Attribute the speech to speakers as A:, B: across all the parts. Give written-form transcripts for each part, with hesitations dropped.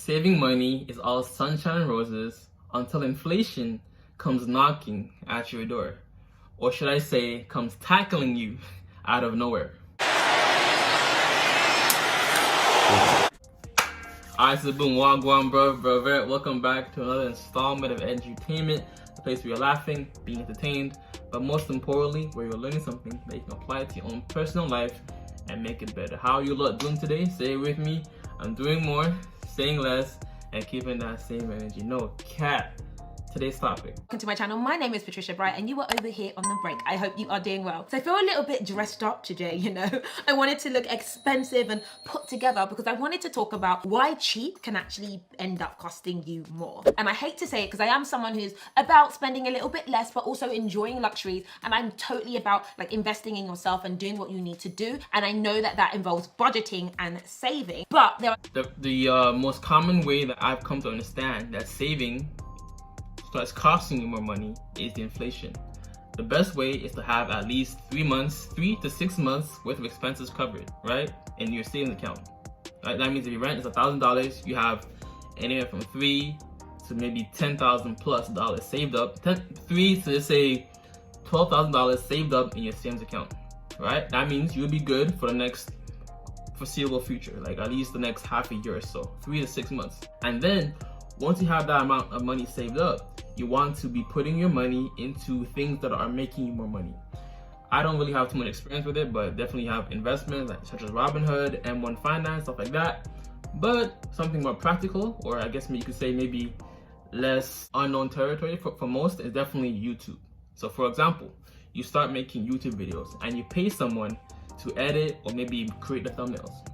A: saving money is all sunshine and roses until inflation comes knocking at your door. Or should I say, comes tackling you out of nowhere. Alright, so boom, wagwan, bro. Welcome back to another installment of Edutainment, the place where you're laughing, being entertained, but most importantly, where you're learning something that you can apply to your own personal life and make it better. How are you lot doing today? Say it with me. I'm doing more, saying less, and keeping that same energy. No cap. Today's topic.
B: Welcome to my channel. My name is Patricia Bright and you are over here on the break. I hope you are doing well. So I feel a little bit dressed up today, you know. I wanted to look expensive and put together because I wanted to talk about why cheap can actually end up costing you more. And I hate to say it because I am someone who's about spending a little bit less but also enjoying luxuries, and I'm totally about like investing in yourself and doing what you need to do. And I know that that involves budgeting and saving, but there are
A: the most common way that I've come to understand that saving starts costing you more money is the inflation. The best way is to have at least 3 to 6 months worth of expenses covered, right? In your savings account. Right? That means if your rent is $1,000, you have anywhere from $3,000 to maybe $10,000 plus dollars saved up. $3,000 to say $12,000 saved up in your savings account, right? That means you'll be good for the next foreseeable future, like at least the next half a year or so, 3 to 6 months. And then once you have that amount of money saved up, you want to be putting your money into things that are making you more money. I don't really have too much experience with it, but definitely have investments such as Robinhood, M1 Finance, stuff like that. But something more practical, or I guess you could say maybe less unknown territory for most, is definitely YouTube. So for example, you start making YouTube videos and you pay someone to edit or maybe create the thumbnails.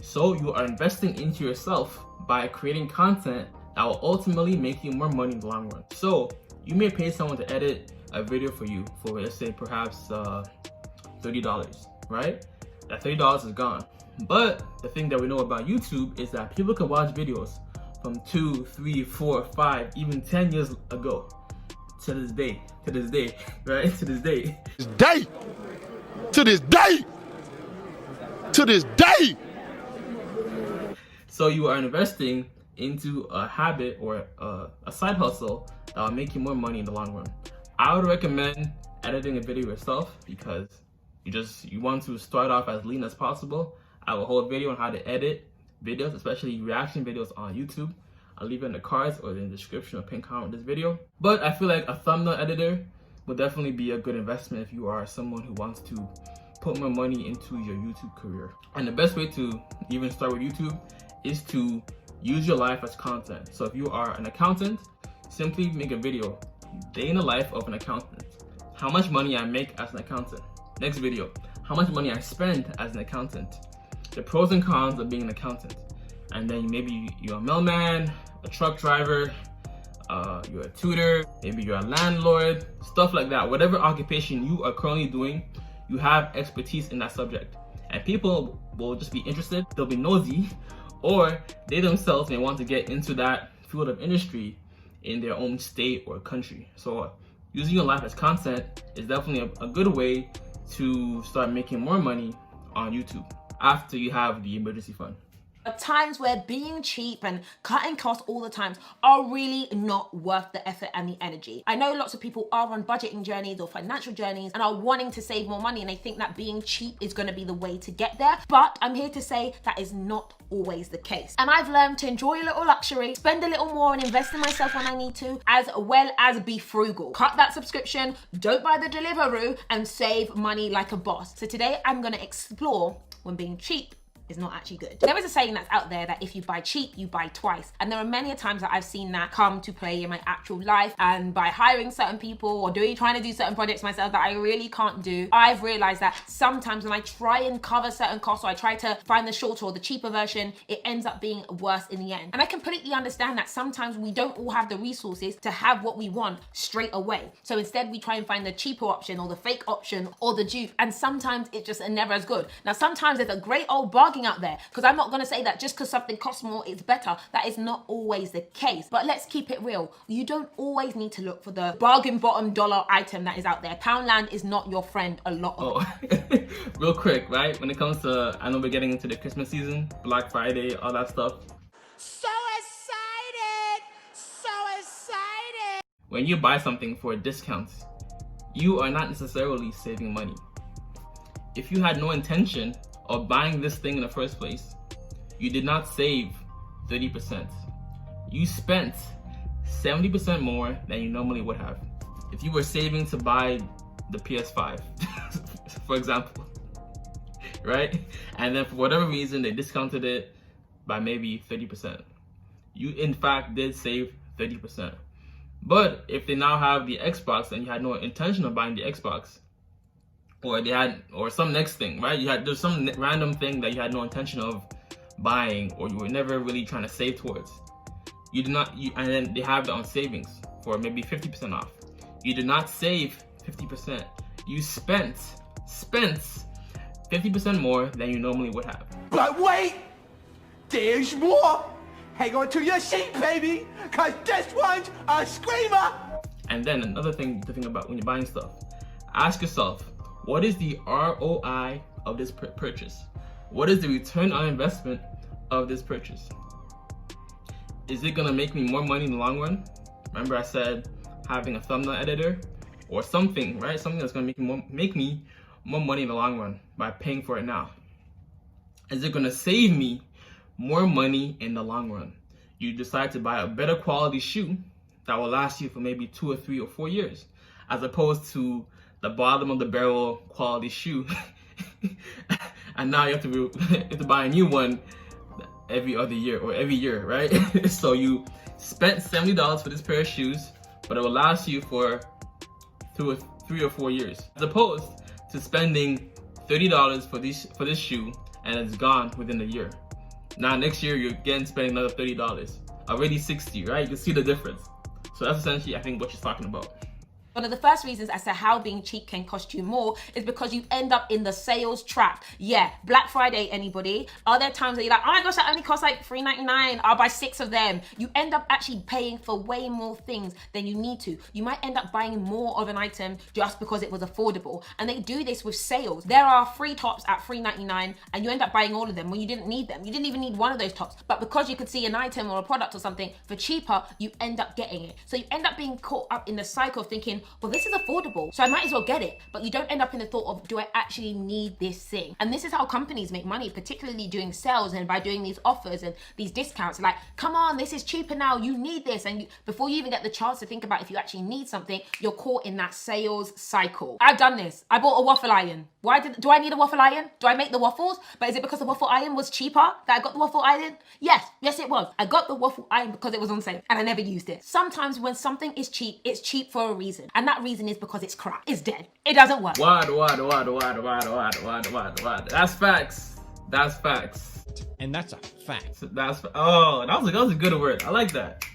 A: So you are investing into yourself by creating content that will ultimately make you more money in the long run. So you may pay someone to edit a video for you for, let's say, perhaps $30, right? That $30 is gone. But the thing that we know about YouTube is that people can watch videos from 2, 3, 4, 5, even 10 years ago to this day, right? To this day. So you are investing into a habit or a side hustle that will make you more money in the long run. I would recommend editing a video yourself because you want to start off as lean as possible. I have a whole video on how to edit videos, especially reaction videos on YouTube. I'll leave it in the cards or in the description or pin comment of this video. But I feel like a thumbnail editor will definitely be a good investment if you are someone who wants to put more money into your YouTube career. And the best way to even start with YouTube is to use your life as content. So if you are an accountant, simply make a video, day in the life of an accountant. How much money I make as an accountant. Next video, how much money I spend as an accountant. The pros and cons of being an accountant. And then maybe you're a mailman, a truck driver, you're a tutor, maybe you're a landlord, stuff like that. Whatever occupation you are currently doing, you have expertise in that subject. And people will just be interested, they'll be nosy, or they themselves may want to get into that field of industry in their own state or country. So using your life as content is definitely a good way to start making more money on YouTube after you have the emergency fund.
B: Times where being cheap and cutting costs all the time are really not worth the effort and the energy. I know lots of people are on budgeting journeys or financial journeys and are wanting to save more money, and they think that being cheap is going to be the way to get there. But I'm here to say that is not always the case. And I've learned to enjoy a little luxury, spend a little more and invest in myself when I need to, as well as be frugal. Cut that subscription, don't buy the Deliveroo, and save money like a boss. So today I'm going to explore when being cheap is not actually good. There is a saying that's out there that if you buy cheap, you buy twice. And there are many times that I've seen that come to play in my actual life. And by hiring certain people or trying to do certain projects myself that I really can't do, I've realized that sometimes when I try and cover certain costs, or I try to find the shorter or the cheaper version, it ends up being worse in the end. And I completely understand that sometimes we don't all have the resources to have what we want straight away. So instead we try and find the cheaper option or the fake option or the dupe. And sometimes it's just never as good. Now, sometimes there's a great old bargain out there, because I'm not going to say that just because something costs more it's better. That is not always the case. But let's keep it real. You don't always need to look for the bargain bottom dollar item that is out there. Poundland is not your friend a lot of
A: Real quick, right? When it comes to, I know we're getting into the Christmas season, Black Friday, all that stuff.
C: So
A: when you buy something for a discount, you are not necessarily saving money. If you had no intention of buying this thing in the first place, you did not save 30%. You spent 70% more than you normally would have. If you were saving to buy the PS5, for example, right? And then for whatever reason, they discounted it by maybe 30%. You, in fact, did save 30%. But if they now have the Xbox and you had no intention of buying the Xbox, or some next thing, right? There's some random thing that you had no intention of buying, or you were never really trying to save towards. And then they have it on savings for maybe 50% off. You did not save 50%. You spent 50% more than you normally would have.
C: But wait, there's more. Hang on to your seat, baby, cause this one's a screamer.
A: And then another thing to think about when you're buying stuff, ask yourself, what is the ROI of this purchase? What is the return on investment of this purchase? Is it gonna make me more money in the long run? Remember I said having a thumbnail editor or something, right? Something that's gonna make me more money in the long run by paying for it now. Is it gonna save me more money in the long run? You decide to buy a better quality shoe that will last you for maybe 2 or 3 or 4 years, as opposed to the bottom of the barrel quality shoe. And now you have to buy a new one every other year or every year, right? So you spent $70 for this pair of shoes, but it will last you for 3 or 4 years, as opposed to spending $30 for this shoe and it's gone within a year. Now next year you're again spending another $30, already $60, right? You can see the difference. So that's essentially, I think, what she's talking about.
B: One of the first reasons as to how being cheap can cost you more is because you end up in the sales trap. Yeah, Black Friday, anybody? Are there times that you're like, oh my gosh, that only costs like $3.99, I'll buy 6 of them. You end up actually paying for way more things than you need to. You might end up buying more of an item just because it was affordable. And they do this with sales. There are free tops at $3.99 and you end up buying all of them when you didn't need them. You didn't even need one of those tops. But because you could see an item or a product or something for cheaper, you end up getting it. So you end up being caught up in the cycle of thinking, well, this is affordable, so I might as well get it. But you don't end up in the thought of, do I actually need this thing? And this is how companies make money, particularly doing sales and by doing these offers and these discounts. Like, come on, this is cheaper now, you need this. And before you even get the chance to think about if you actually need something, you're caught in that sales cycle. I've done this. I bought a waffle iron. Do I need a waffle iron? Do I make the waffles? But is it because the waffle iron was cheaper that I got the waffle iron? Yes, it was. I got the waffle iron because it was on sale and I never used it. Sometimes when something is cheap, it's cheap for a reason. And that reason is because it's crap. It's dead. It doesn't work.
A: What? That's facts. That's facts.
D: And that's a fact.
A: So that was a good word. I like that.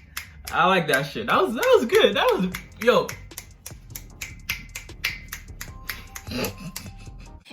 A: I like that shit. That was good. Yo.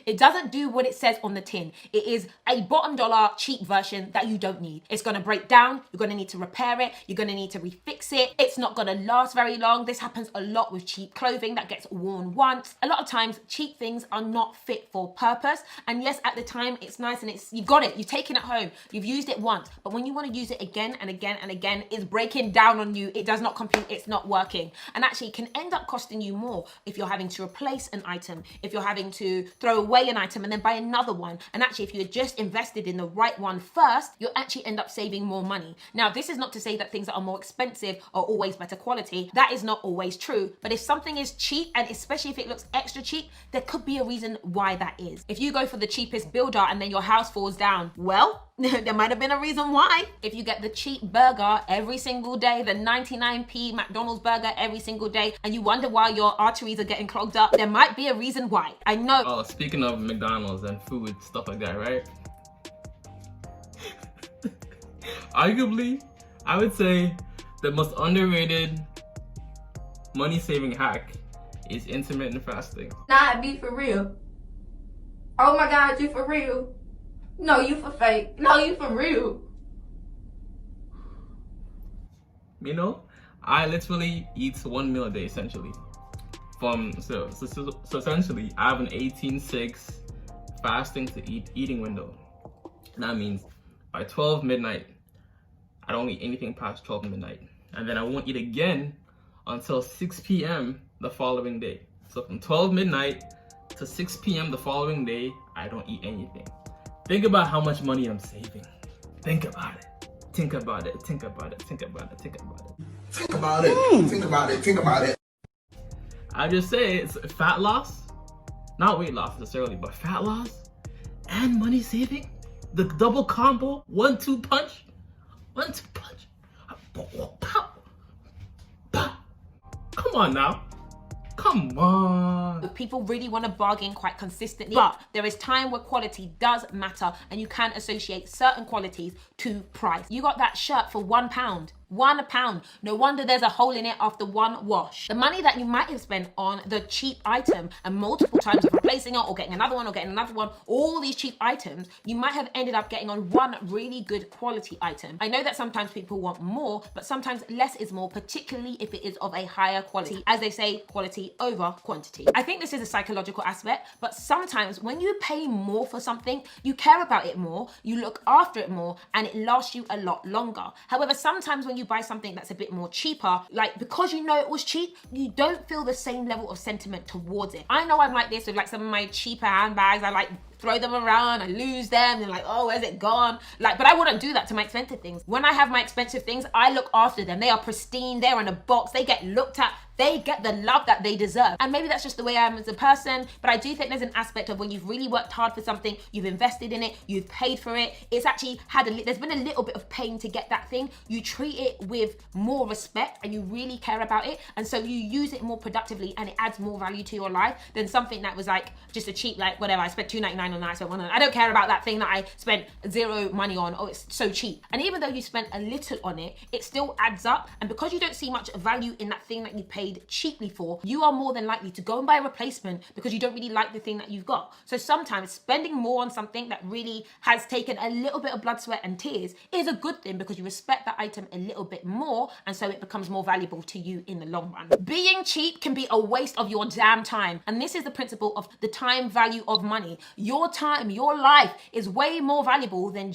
B: It doesn't do what it says on the tin. It is a bottom dollar cheap version that you don't need. It's gonna break down, you're gonna need to repair it, you're gonna need to refix it. It's not gonna last very long. This happens a lot with cheap clothing that gets worn once. A lot of times, cheap things are not fit for purpose. And yes, at the time, it's nice and you've got it, you've taken it home, you've used it once. But when you wanna use it again and again and again, it's breaking down on you. It does not compute, it's not working. And actually, it can end up costing you more if you're having to replace an item, if you're having to throw away an item and then buy another one. And actually, if you had just invested in the right one first, you'll actually end up saving more money. Now, this is not to say that things that are more expensive are always better quality. That is not always true. But if something is cheap, and especially if it looks extra cheap, there could be a reason why that is. If you go for the cheapest builder and then your house falls down, well, there might have been a reason why. If you get the cheap burger every single day, the 99p McDonald's burger every single day, and you wonder why your arteries are getting clogged up, there might be a reason why. I know.
A: Oh, speaking of McDonald's and food, stuff like that, right? Arguably, I would say the most underrated money-saving hack is intermittent fasting.
E: Nah, be for real. Oh my God, you for real? No, you for fake. No, you for real.
A: You know, I literally eat 1 meal a day essentially. So essentially, I have an 18-6 fasting to eating window. And that means by 12 midnight, I don't eat anything past 12 midnight. And then I won't eat again until 6 p.m. the following day. So from 12 midnight to 6 p.m. the following day, I don't eat anything. Think about how much money I'm saving. Think about it. Think about it. Think about it. Think about it. Think about it.
D: Think about it. Think about it. Think about it.
A: I just say it's fat loss, not weight loss necessarily, but fat loss and money saving. The double combo, 1-2 punch. 1-2 punch. Pow. Pow. Come on now. Come on.
B: People really want to bargain quite consistently, but there is time where quality does matter, and you can associate certain qualities to price. You got that shirt for £1. £1. No wonder there's a hole in it after one wash. The money that you might have spent on the cheap item and multiple times of replacing it or getting another one, all these cheap items, you might have ended up getting on one really good quality item. I know that sometimes people want more, but sometimes less is more, particularly if it is of a higher quality. As they say, quality over quantity. I think this is a psychological aspect, but sometimes when you pay more for something, you care about it more, you look after it more, and it lasts you a lot longer. However, sometimes when you buy something that's a bit more cheaper, like because you know it was cheap, you don't feel the same level of sentiment towards it. I know I'm like this with like some of my cheaper handbags. I like throw them around, I lose them, and like, oh, where's it gone? Like, but I wouldn't do that to my expensive things. When I have my expensive things, I look after them. They are pristine, they're in a box, they get looked at, they get the love that they deserve. And maybe that's just the way I am as a person, but I do think there's an aspect of when you've really worked hard for something, you've invested in it, you've paid for it, it's actually had there's been a little bit of pain to get that thing, you treat it with more respect and you really care about it, and so you use it more productively and it adds more value to your life than something that was like just a cheap, like whatever, I spent $2.99 on that, I spent $1. I don't care about that thing that I spent zero money on. Oh, it's so cheap. And even though you spent a little on it, it still adds up, and because you don't see much value in that thing that you paid cheaply for, you are more than likely to go and buy a replacement because you don't really like the thing that you've got. So sometimes spending more on something that really has taken a little bit of blood, sweat and tears is a good thing because you respect that item a little bit more, and so it becomes more valuable to you in the long run. Being cheap can be a waste of your damn time, and this is the principle of the time value of money. Your time, your life is way more valuable than...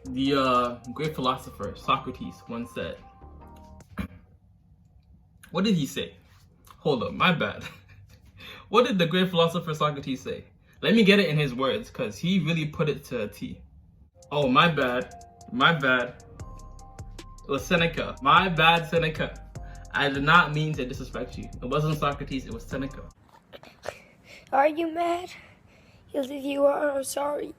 A: The great philosopher Socrates once said, what did he say? Hold up, my bad. What did the great philosopher Socrates say? Let me get it in his words, because he really put it to a T. Oh, my bad. My bad. It was Seneca. My bad, Seneca. I did not mean to disrespect you. It wasn't Socrates, it was Seneca.
F: Are you mad? Yes, if you are, I'm sorry.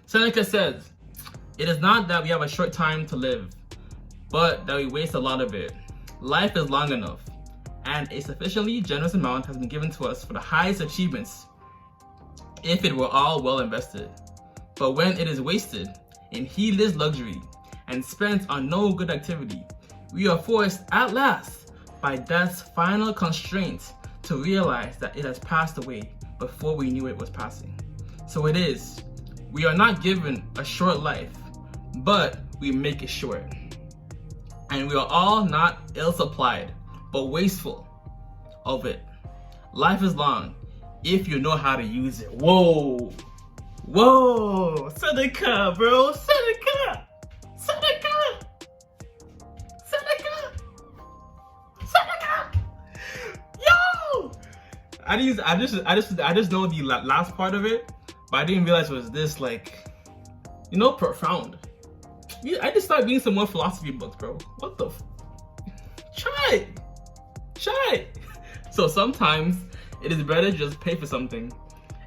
A: Seneca says, it is not that we have a short time to live, but that we waste a lot of it. Life is long enough, and a sufficiently generous amount has been given to us for the highest achievements if it were all well invested. But when it is wasted in heedless luxury and spent on no good activity, we are forced at last by death's final constraint to realize that it has passed away before we knew it was passing. So it is, we are not given a short life, but we make it short. And we are all not ill-supplied, but wasteful of it. Life is long if you know how to use it. Whoa! Whoa! Seneca, bro! Seneca! Seneca! Seneca! Seneca! Yo! I just know the last part of it, but I didn't realize it was this, like, you know, profound. I just started reading some more philosophy books, bro. What the Try! So sometimes it is better to just pay for something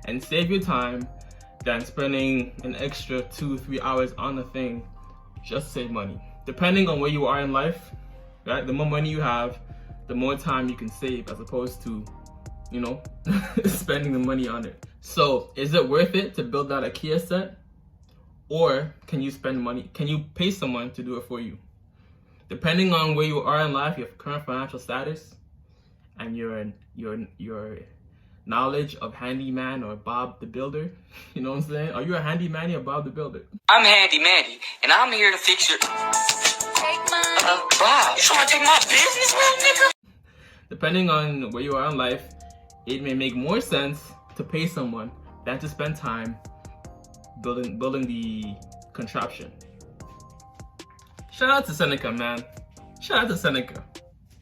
A: and save your time than spending an extra 2-3 hours on the thing just to save money. Depending on where you are in life, right? The more money you have, the more time you can save as opposed to, you know, spending the money on it. So is it worth it to build out a Kia set? Or can you spend money? Can you pay someone to do it for you? Depending on where you are in life, your current financial status, and your knowledge of handyman or Bob the Builder, you know what I'm saying? Are you a handyman or Bob the Builder?
G: I'm Handy Mandy, and I'm here to fix your... Bob, you trying to take my business, little nigga?
A: Depending on where you are in life, it may make more sense to pay someone than to spend time building the contraption. Shout out to Seneca, man. Shout out to Seneca.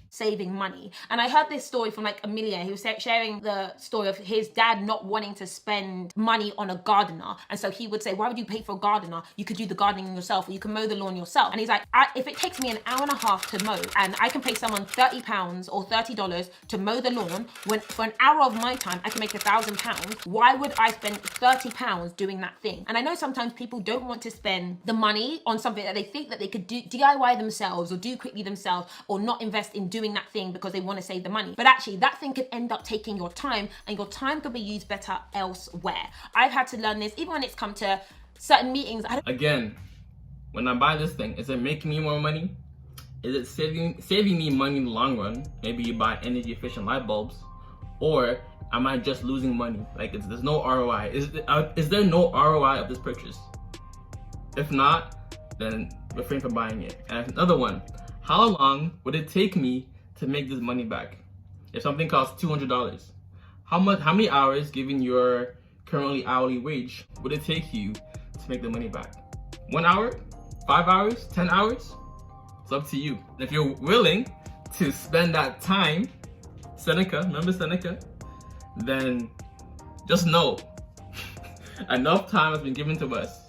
B: Saving money. And I heard this story from like a millionaire who was sharing the story of his dad not wanting to spend money on a gardener. And so he would say, why would you pay for a gardener? You could do the gardening yourself, or you can mow the lawn yourself. And he's like, if it takes me an hour and a half to mow and I can pay someone £30 or $30 to mow the lawn, when for an hour of my time I can make £1,000, why would I spend £30 doing that thing? And I know sometimes people don't want to spend the money on something that they think that they could do DIY themselves or do quickly themselves, or not invest in doing that thing because they want to save the money. But actually that thing could end up taking your time, and your time could be used better elsewhere. I've had to learn this even when it's come to certain meetings.
A: Again, when I buy this thing, is it making me more money? Is it saving me money in the long run? Maybe you buy energy efficient light bulbs. Or am I just losing money? Like, there's no ROI. Is there no ROI of this purchase? If not, then refrain from buying it. And another one, how long would it take me to make this money back? If something costs $200, how many hours, given your currently hourly wage, would it take you to make the money back? 1 hour? 5 hours? 10 hours? It's up to you. If you're willing to spend that time, Seneca, remember Seneca? Then just know enough time has been given to us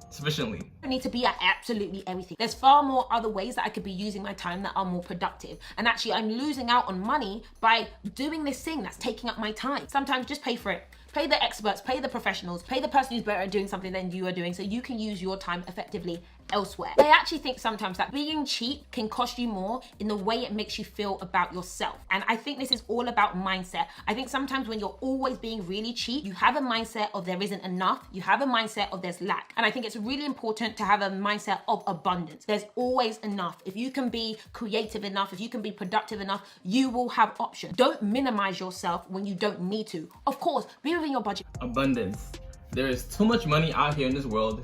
A: sufficiently.
B: I need to be at absolutely everything. There's far more other ways that I could be using my time that are more productive. And actually I'm losing out on money by doing this thing that's taking up my time. Sometimes just pay for it. Pay the experts, pay the professionals, pay the person who's better at doing something than you are doing, so you can use your time effectively elsewhere. I actually think sometimes that being cheap can cost you more in the way it makes you feel about yourself. And I think this is all about mindset. I think sometimes when you're always being really cheap, you have a mindset of there isn't enough, you have a mindset of there's lack. And I think it's really important to have a mindset of abundance. There's always enough. If you can be creative enough, if you can be productive enough, you will have options. Don't minimize yourself when you don't need to. Of course, be within your budget.
A: Abundance. There is too much money out here in this world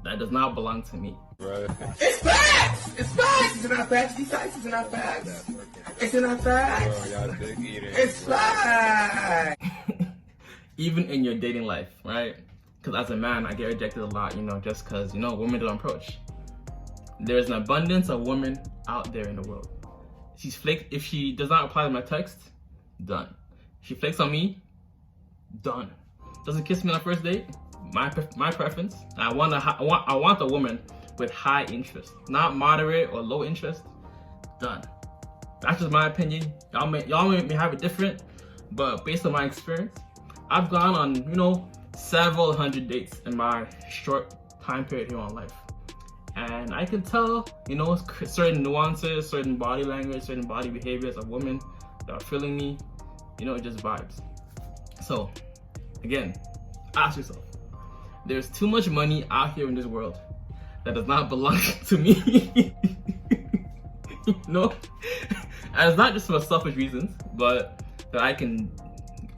A: that does not belong to me.
D: Right. It's facts! It's facts! It's not facts. These facts is not facts. It's not facts. It's facts!
A: Even in your dating life, right? Because as a man, I get rejected a lot, just because, women don't approach. There's an abundance of women out there in the world. If she does not reply to my text, done. She flakes on me, done. Doesn't kiss me on the first date, my preference. I want a woman with high interest, not moderate or low interest. Done. That's just my opinion. Y'all may have it different, but based on my experience, I've gone on several hundred dates in my short time period here on life, and I can tell certain nuances, certain body language, certain body behaviors of women that are feeling me. It just vibes. So again, ask yourself, there's too much money out here in this world that does not belong to me. And it's not just for selfish reasons, but that I can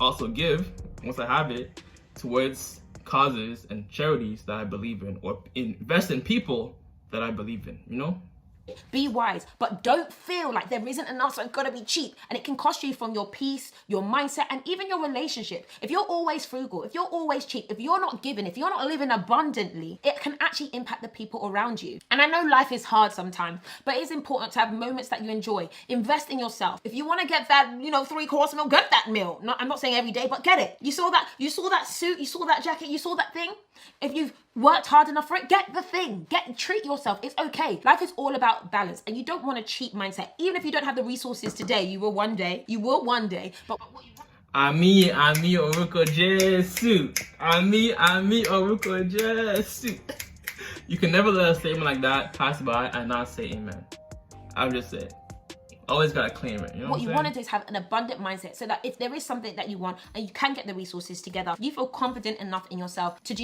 A: also give, once I have it, towards causes and charities that I believe in, or invest in people that I believe in,
B: Be wise, but don't feel like there isn't enough, so it's gotta be cheap. And it can cost you from your peace, your mindset, and even your relationship. If you're always frugal, if you're always cheap, if you're not giving, if you're not living abundantly, it can actually impact the people around you. And I know life is hard sometimes, but it's important to have moments that you enjoy. Invest in yourself. If you wanna get that, 3-course meal, get that meal. I'm not saying every day, but get it. You saw that suit, you saw that jacket, you saw that thing. If you've worked hard enough for it, get the thing. Treat yourself. It's okay. Life is all about balance, and you don't want a cheap mindset. Even if you don't have the resources today, you will one day. But what you want...
A: Ami Oruko Jesu. Ami Oruko Jesu. You can never let a statement like that pass by and not say amen. I'll just say it. Always gotta claim it.
B: What you want to do is have an abundant mindset, so that if there is something that you want and you can get the resources together, you feel confident enough in yourself to,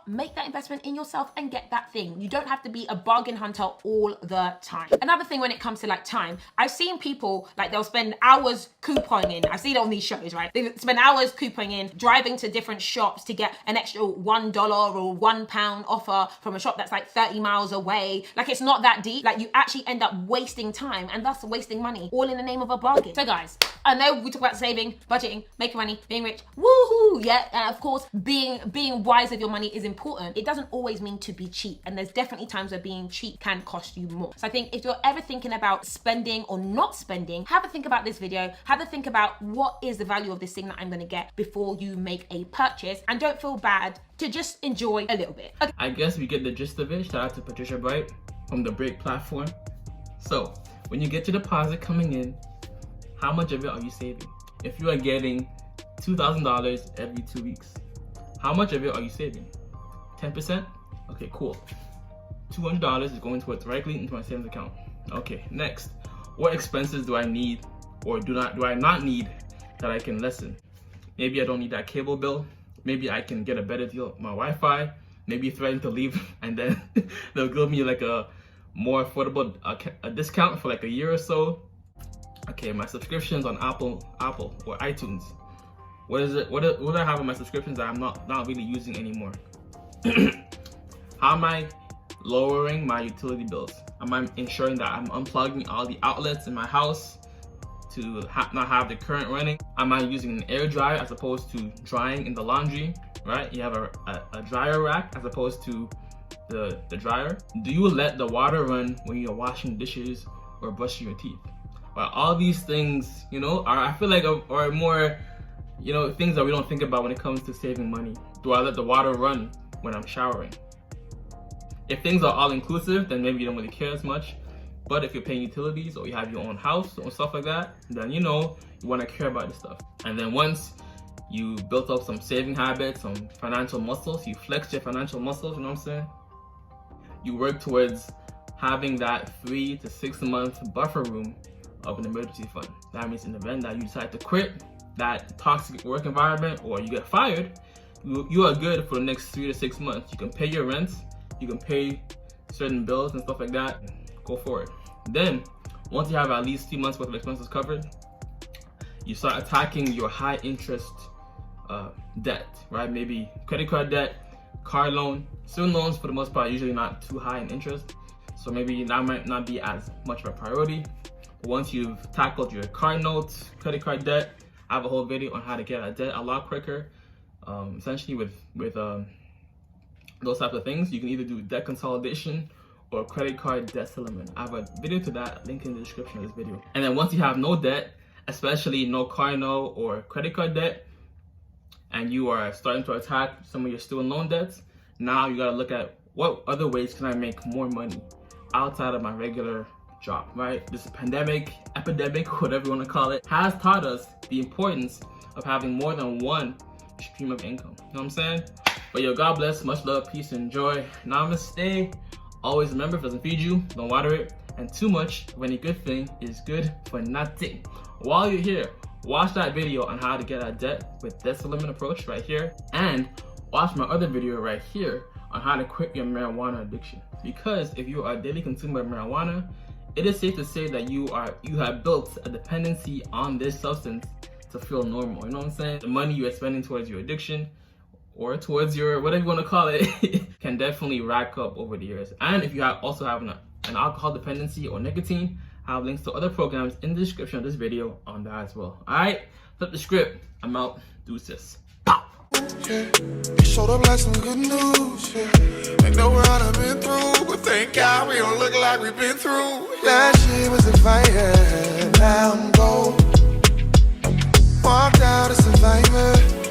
B: make that investment in yourself and get that thing. You don't have to be a bargain hunter all the time. Another thing when it comes to time, I've seen people they'll spend hours couponing. I've seen it on these shows, right? They spend hours couponing, driving to different shops to get an extra $1 or £1 offer from a shop that's 30 miles away. It's not that deep. You actually end up wasting time and thus wasting money. money, all in the name of a bargain. So guys, I know we talk about saving, budgeting, making money, being rich, woohoo, yeah, and of course, being wise with your money is important. It doesn't always mean to be cheap, and there's definitely times where being cheap can cost you more. So I think if you're ever thinking about spending or not spending, have a think about this video, have a think about what is the value of this thing that I'm gonna get before you make a purchase, and don't feel bad to just enjoy a little bit. Okay.
A: I guess we get the gist of it. Shout out to Patricia Bright from the Break platform. So when you get your deposit coming in, how much of it are you saving? If you are getting $2,000 every 2 weeks, how much of it are you saving? 10%? Okay, cool. $200 is going directly into my savings account. Okay, next, what expenses do I need or do I not need that I can lessen? Maybe I don't need that cable bill. Maybe I can get a better deal with my Wi-Fi. Maybe threaten to leave and then they'll give me like a more affordable a discount for like a year or so. Okay, my subscriptions on Apple or iTunes. What is it? What do I have on my subscriptions that I'm not really using anymore? How am I lowering my utility bills? Am I ensuring that I'm unplugging all the outlets in my house to not have the current running? Am I using an air dryer as opposed to drying in the laundry? Right? You have a dryer rack as opposed to the dryer. Do you let the water run when you're washing dishes or brushing your teeth? Well, all these things, you know, I feel like are more, you know, things that we don't think about when it comes to saving money. Do I let the water run when I'm showering? If things are all inclusive, then maybe you don't really care as much. But if you're paying utilities or you have your own house or stuff like that, then you know you want to care about this stuff. And then once you built up some saving habits, some financial muscles, you flex your financial muscles, you know what I'm saying? You work towards having that 3 to 6 month buffer room of an emergency fund. That means in the event that you decide to quit that toxic work environment or you get fired, you are good for the next 3 to 6 months. You can pay your rent, you can pay certain bills and stuff like that. Go for it. Then, once you have at least 3 months worth of expenses covered, you start attacking your high interest debt, right? Maybe credit card debt, car loan. Student loans for the most part are usually not too high in interest, so maybe that might not be as much of a priority. But once you've tackled your car notes, credit card debt, I have a whole video on how to get out of debt a lot quicker. Essentially with those types of things, you can either do debt consolidation or credit card debt settlement. I have a video to that, link in the description of this video. And then once you have no debt, especially no car note or credit card debt, and you are starting to attack some of your student loan debts, now you gotta look at what other ways can I make more money outside of my regular job, right? This pandemic, epidemic, whatever you wanna call it, has taught us the importance of having more than one stream of income. You know what I'm saying? But yo, God bless, much love, peace, and joy. Namaste. Always remember, if it doesn't feed you, don't water it. And too much of any good thing is good for nothing. While you're here, watch that video on how to get out of debt with debt settlement approach right here. And watch my other video right here on how to quit your marijuana addiction. Because if you are a daily consumer of marijuana, it is safe to say that you have built a dependency on this substance to feel normal. You know what I'm saying? The money you are spending towards your addiction or towards your whatever you want to call it can definitely rack up over the years. And if you also have an alcohol dependency or nicotine, I have links to other programs in the description of this video on that as well. Alright, flip the script. I'm out. Deuces.
H: Yeah, it showed up like some good news. Yeah, I know what I've been through, but thank God we don't look like we've been through. Last year was a fire, now I'm gold. Walked out a survivor.